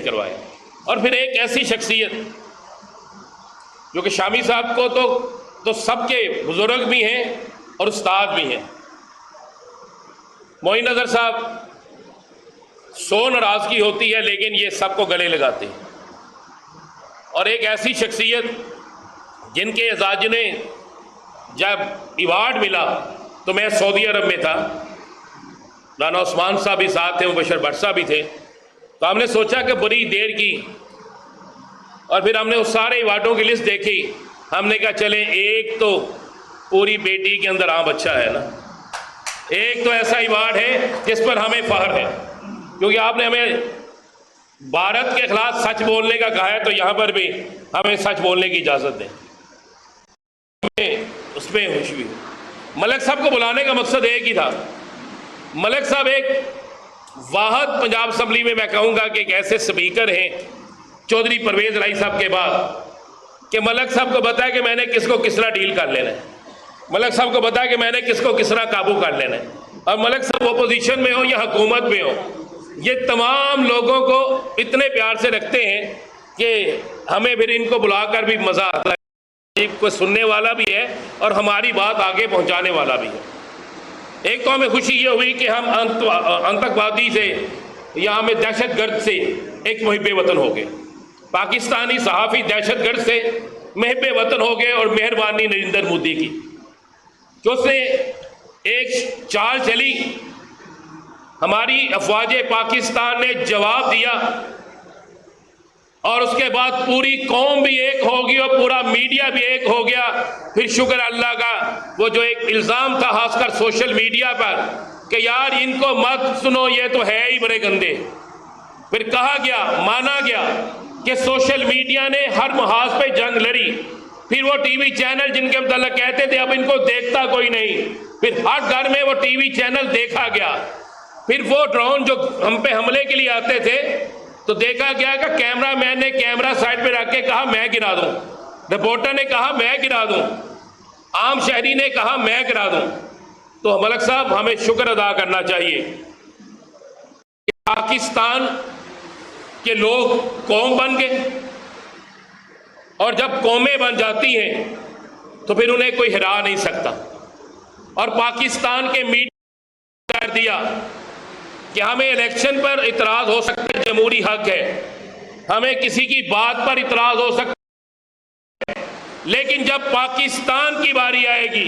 शहीद करवाए। और फिर एक ऐसी शख्सियत जो कि शामी साहब को तो सबके बुजुर्ग भी हैं और उस्ताद भी हैं, मोइन नज़र साहब, सो नाराज़गी होती है लेकिन ये सबको गले लगाते हैं। और एक ऐसी शख्सियत जिनके एजाज ने जब अवार्ड मिला तो मैं सऊदी अरब में था, राना उस्मान साहब भी साथ थे, मुबशर भट्ट साहब भी थे, तो हमने सोचा कि बड़ी देर की, और फिर हमने उस सारे अवार्डों की लिस्ट देखी। हमने कहा चले एक तो पूरी बेटी के अंदर आम बच्चा है ना, एक तो ऐसा अवार्ड है जिस पर हमें फख्र है, क्योंकि आपने हमें भारत के खिलाफ सच बोलने का कहा है, तो यहाँ पर भी हमें सच बोलने की इजाज़त दें, उसमें खुश भी। मलिक साहब को बुलाने का मकसद एक ही था। मलिक साहब एक वाहद पंजाब असम्बली में मैं कहूँगा कि एक ऐसे स्पीकर हैं चौधरी परवेज़ इलाही साहब के बाद कि मलिक साहब को बताया कि मैंने किसको किस तरह डील कर लेना है, मलिक साहब को बताया कि मैंने किसको किस तरह काबू कर लेना है। और मलिक साहब अपोजिशन में हो या हुकूमत में हो, ये तमाम लोगों को इतने प्यार से रखते हैं कि हमें फिर इनको बुलाकर भी मज़ा आता है, कोई सुनने वाला भी है और हमारी बात आगे पहुंचाने वाला भी है। एक तो हमें खुशी ये हुई कि हम आतंकवादी से या हमें दहशतगर्द से एक मुहिब्बे वतन हो गए, पाकिस्तानी सहाफ़ी दहशतगर्द से मुहिब्बे वतन हो गए। और मेहरबानी नरेंद्र मोदी की कि उसने एक चाल चली, हमारी अफवाज पाकिस्तान ने जवाब दिया और उसके बाद पूरी कौम भी एक होगी और पूरा मीडिया भी एक हो गया। फिर शुक्र अल्लाह का, वो जो एक इल्ज़ाम था खासकर सोशल मीडिया पर कि यार इनको मत सुनो, ये तो है ही बड़े गंदे, फिर कहा गया, माना गया कि सोशल मीडिया ने हर महाज पे जंग लड़ी। फिर वो टीवी चैनल जिनके मतलब कहते थे अब इनको देखता कोई नहीं, फिर हर घर में वो टीवी चैनल देखा गया। फिर वो ड्रोन जो हम पे हमले के लिए आते थे तो देखा गया कि कैमरा मैन ने कैमरा साइड पे रख के कहा मैं गिरा दूं, रिपोर्टर ने कहा मैं गिरा दूं, आम शहरी ने कहा मैं गिरा दूं। तो मलिक साहब हमें शुक्र अदा करना चाहिए कि पाकिस्तान के लोग कौम बन गए, और जब कौमें बन जाती हैं तो फिर उन्हें कोई हिरा नहीं सकता। और पाकिस्तान के मीडिया कर दिया कि हमें इलेक्शन पर इतराज़ हो सकता है, जमहूरी हक है, हमें किसी की बात पर इतराज़ हो सकता है, लेकिन जब पाकिस्तान की बारी आएगी,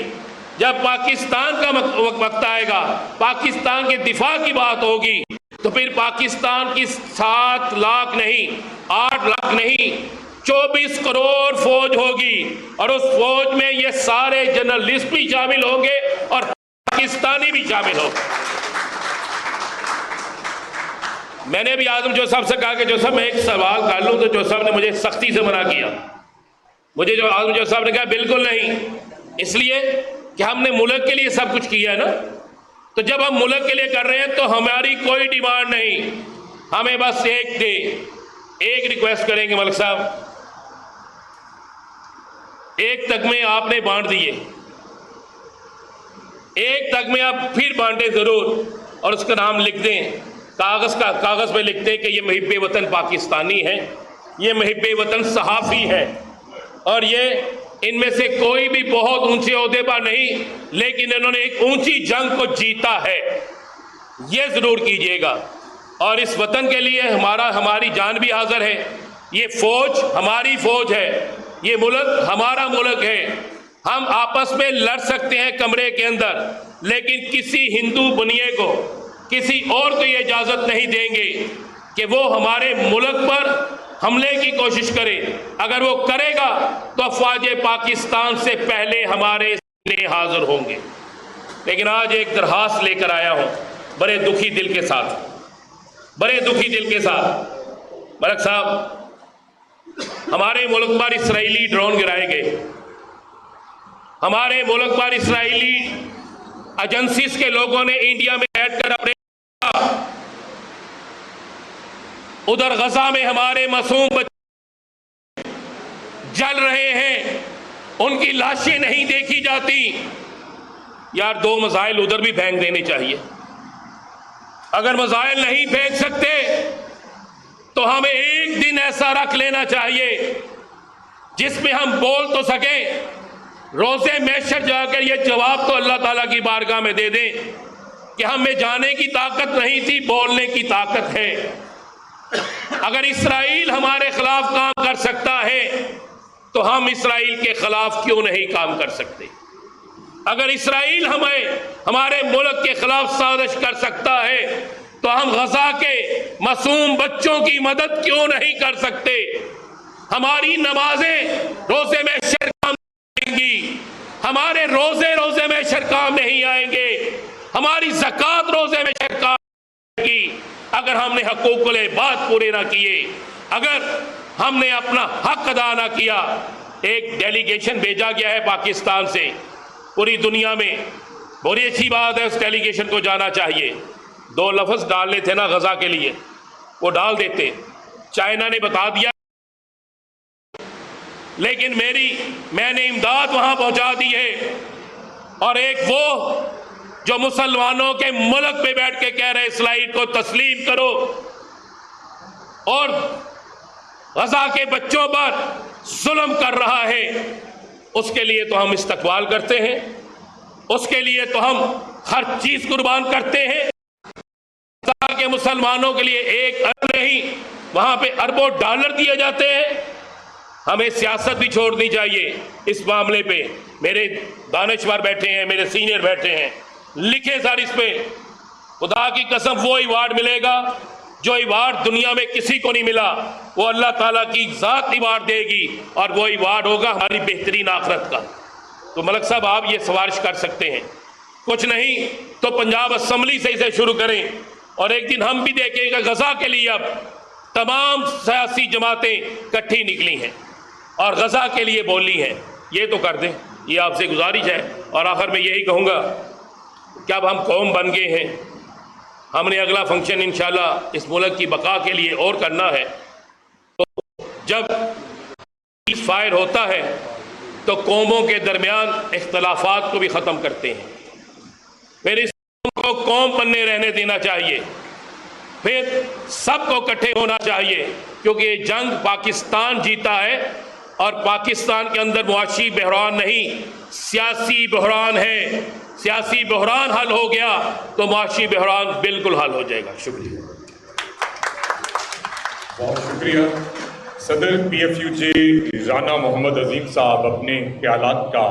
जब पाकिस्तान का वक्त आएगा, पाकिस्तान के दिफा की बात होगी, तो फिर पाकिस्तान की 7 लाख नहीं, 8 लाख नहीं, 24 करोड़ फौज होगी। और उस फौज में ये सारे जर्नलिस्ट भी शामिल होंगे और पाकिस्तानी भी शामिल होंगे। मैंने भी आजम जो साहब से कहा कि जो साहब मैं एक सवाल कर लूं, तो जो साहब ने मुझे सख्ती से मना किया। मुझे जो आजम जो साहब ने कहा बिल्कुल नहीं, इसलिए कि हमने मुल्क के लिए सब कुछ किया है ना। तो जब हम मुल्क के लिए कर रहे हैं तो हमारी कोई डिमांड नहीं, हमें बस एक दे। एक रिक्वेस्ट करेंगे मलिक साहब, एक तगमे आपने बांट दिए, एक तगमे आप फिर बांटे जरूर, और उसका नाम लिख दें, कागज पे लिखते हैं कि ये मुहिब्बे वतन पाकिस्तानी है, ये मुहिब्बे वतन सहाफ़ी है, और ये इनमें से कोई भी बहुत ऊंचे ओहदे पर नहीं, लेकिन इन्होंने एक ऊंची जंग को जीता है, ये जरूर कीजिएगा। और इस वतन के लिए हमारी जान भी हाजिर है। ये फौज हमारी फौज है, ये मुल्क हमारा मुल्क है। हम आपस में लड़ सकते हैं कमरे के अंदर, लेकिन किसी हिंदू बनिए को, किसी और को ये इजाजत नहीं देंगे कि वो हमारे मुल्क पर हमले की कोशिश करे। अगर वो करेगा तो अफवाज पाकिस्तान से पहले हमारे सामने हाजिर होंगे। लेकिन आज एक दरखास्त लेकर आया हूं बड़े दुखी दिल के साथ, बड़े दुखी दिल के साथ। मलिक साहब, हमारे मुल्क पर इसराइली ड्रोन गिराए गए, हमारे मुल्क पर इसराइली एजेंसीज के लोगों ने इंडिया में बैठकर अपने, उधर गजा में हमारे मासूम बच्चे जल रहे हैं, उनकी लाशें नहीं देखी जाती। यार 2 मिसाइल उधर भी फेंक देने चाहिए। अगर मिसाइल नहीं फेंक सकते तो हमें एक दिन ऐसा रख लेना चाहिए जिसमें हम बोल तो सकें, रोज़े महशर जाकर ये जवाब तो अल्लाह ताला की बारगाह में दे दें कि हमें जाने की ताकत नहीं थी, बोलने की ताकत है। अगर इसराइल हमारे खिलाफ काम कर सकता है तो हम इसराइल के खिलाफ क्यों नहीं काम कर सकते? अगर इसराइल हमारे मुल्क के खिलाफ साजिश कर सकता है तो हम गजा के मासूम बच्चों की मदद क्यों नहीं कर सकते? हमारी नमाजें रोजे में शर काम आएंगी, हमारे रोजे में शर काम नहीं आएंगे, हमारी ज़कात रोजे में शर काम आएगी अगर हमने हकूक़ुल इबाद पूरे ना किए, अगर हमने अपना हक अदा ना किया। एक डेलीगेशन भेजा गया है पाकिस्तान से पूरी दुनिया में, बड़ी अच्छी बात है, उस डेलीगेशन को जाना चाहिए। 2 लफ्ज़ डालने थे ना गजा के लिए, वो डाल देते। चाइना ने बता दिया, लेकिन मैंने इमदाद वहां पहुंचा दी है। और एक वो जो मुसलमानों के मुल्क पे बैठ के कह रहे इसराइल को तस्लीम करो और गजा के बच्चों पर जुल्म कर रहा है, उसके लिए तो हम इस्तकबाल करते हैं, उसके लिए तो हम हर चीज कुर्बान करते हैं। गजा के मुसलमानों के लिए 1 अरब नहीं, वहां पे अरबों डॉलर दिए जाते हैं। हमें सियासत भी छोड़नी चाहिए इस मामले पे। मेरे दानिशवर बैठे हैं, मेरे सीनियर बैठे हैं, लिखे सर इस पे। खुदा की कसम वो अवार्ड मिलेगा जो अवार्ड दुनिया में किसी को नहीं मिला, वो अल्लाह ताला की ज़ात अवार्ड देगी और वो अवार्ड होगा हमारी बेहतरीन आखिरत का। तो मलक साहब आप ये सिफारिश कर सकते हैं, कुछ नहीं तो पंजाब असम्बली से इसे शुरू करें और एक दिन हम भी देखेंगे गजा के लिए अब तमाम सियासी जमातें इकट्ठी निकली हैं और गजा के लिए बोली हैं, ये तो कर दें, ये आपसे गुजारिश है। और आखिर में यही कहूँगा कि अब हम कौम बन गए हैं, हमने अगला फंक्शन इंशाल्लाह इस मुल्क की बका के लिए और करना है। तो जब फायर होता है तो कौमों के दरमियान इख्तलाफात को भी ख़त्म करते हैं, फिर इस कौम को कौम बनने रहने देना चाहिए, फिर सबको इकट्ठे होना चाहिए, क्योंकि ये जंग पाकिस्तान जीता है और पाकिस्तान के अंदर मुआशी बहरान नहीं, सियासी बहरान है। सियासी बहरान हल हो गया तो मुआशी बहरान बिल्कुल हल हो जाएगा। शुक्रिया, बहुत शुक्रिया। सदर PFUJ राना मोहम्मद अजीम साहब अपने ख्यालात का